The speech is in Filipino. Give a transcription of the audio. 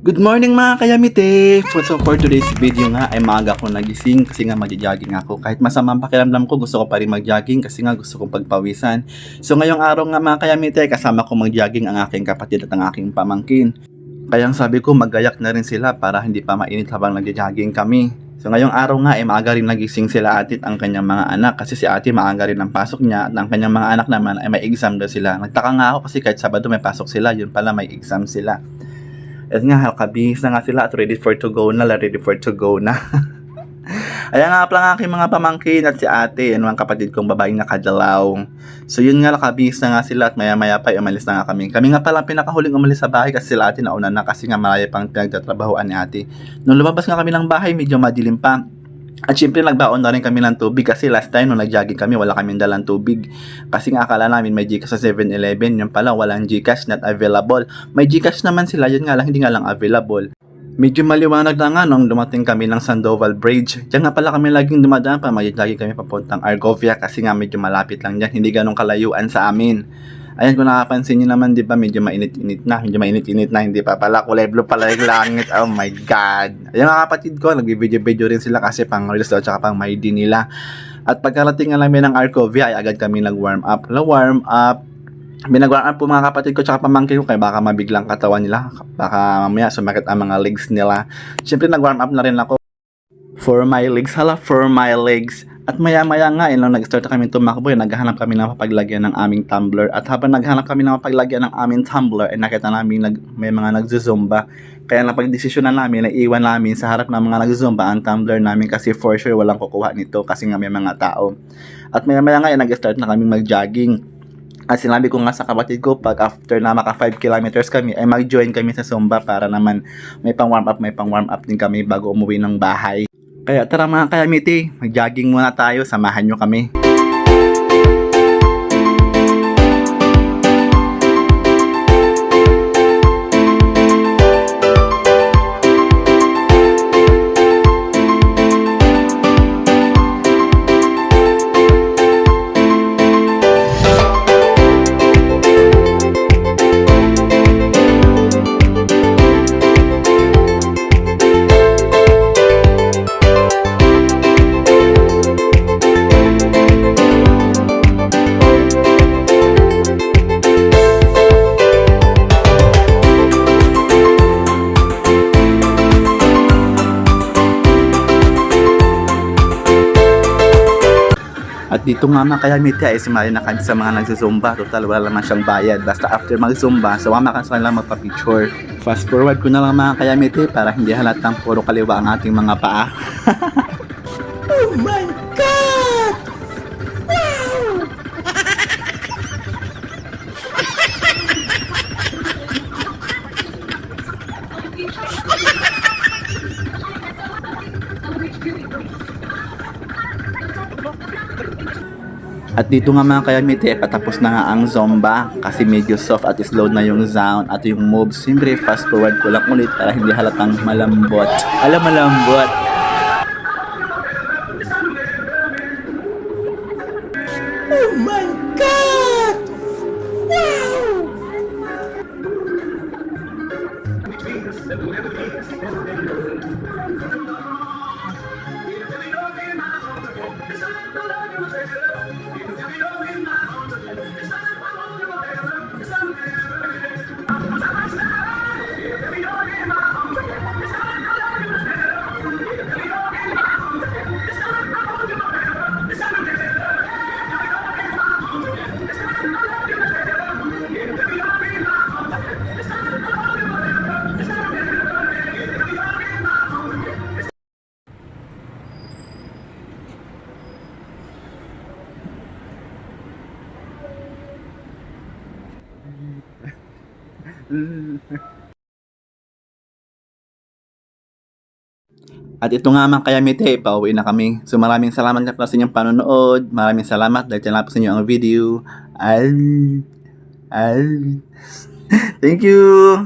Good morning mga kayamite! So for today's video nga ay maaga ko nagising kasi nga mag-jogging ako. Kahit masamang pakiramdam ko, gusto ko pa rin mag-jogging kasi nga gusto kong pagpawisan. So ngayong araw nga mga kayamite, kasama ko mag-jogging ang aking kapatid at ang aking pamangkin. Kaya sabi ko magayak na rin sila para hindi pa mainit habang nag-jogging kami. So ngayong araw nga ay maaga rin nagising sila ate at ang kanyang mga anak kasi si ate maaga rin ang pasok niya at ang kanyang mga anak naman ay may exam daw sila. Nagtaka nga ako kasi kahit Sabado may pasok sila, yun pala may exam sila. At nga, kabihis na nga sila at ready for to go na. Ayan nga pala ang aking mga pamangkin at si ate, yan ang kapatid kong babaeng nakadalaw. So yun nga, nakabihis na nga sila at maya-maya pa umalis na nga kami. Kami nga pala pinakahuling umalis sa bahay kasi sila ate nauna na kasi nga malaya pang pinagtatrabahoan ni ate. Nung lumabas nga kami ng bahay, medyo madilim pa. At syempre nagbaon na rin kami ng tubig kasi last time nung nag-jogging kami wala kaming dalang tubig. Kasi nga akala namin may Gcash sa 7-Eleven, yun pala walang Gcash, not available. May Gcash naman sila, yun nga lang hindi nga lang available. Medyo maliwanag na nga nung dumating kami ng Sandoval Bridge. Diyan nga pala kami laging dumadaan pa, lagi kami papuntang Argovia kasi nga medyo malapit lang dyan, hindi ganong kalayuan sa amin. Ayan, kung nakapansin nyo naman, di ba, medyo mainit-init na, hindi pa pala, kulay blue pala yung langit, oh my god. Ayan mga kapatid ko, nag-video-video rin sila kasi pang reels daw, tsaka pang may din nila. At pagkarating nga namin ng Argovia, ay agad kami nag-warm up. Binag-warm up po mga kapatid ko, tsaka pamangkin ko, kaya baka mabiglang katawan nila, baka mamaya sumakit ang mga legs nila. Siyempre, nag-warm up na rin ako. For my legs. At maya-maya nga, nung nag-start kami tumakbo, naghahanap kami ng mapaglagyan ng aming tumbler. At habang naghahanap kami ng mapaglagyan ng aming tumbler, ay nakita namin may mga nagzuzumba. Kaya napag-desisyonan namin, iwan namin sa harap ng mga nagzuzumba ang tumbler namin kasi for sure walang kukuha nito kasi nga may mga tao. At maya-maya nga, nag-start na kami mag-jogging. At sinabi ko nga sa kapatid ko, pag after na maka 5 kilometers kami, ay mag-join kami sa Zumba para naman may pang-warm up din kami bago umuwi ng bahay. Kaya tara mga kayamiti, mag-jogging muna tayo, samahan nyo kami. At dito nga mga kayamiti ay sumali na kami sa mga nagsusumba. Total wala naman siyang bayad. Basta after mag-zumba, sumama ka sa kanila magpa-picture. Fast forward ko na lang mga kayamiti para hindi halatang puro kaliwa ang ating mga paa. Oh my God! Wow! At dito nga mga kayamiti, patapos na nga ang Zumba kasi medyo soft at slow na yung sound at yung moves. Siyempre, fast forward ko lang ulit para hindi halatang malambot. Malambot. Oh my God! Wow! At ito nga mga kayamite, pauwi na kami. So maraming salamat nga pala sa inyong panonood. Maraming salamat dahil tinapos sa inyo ang video. Thank you!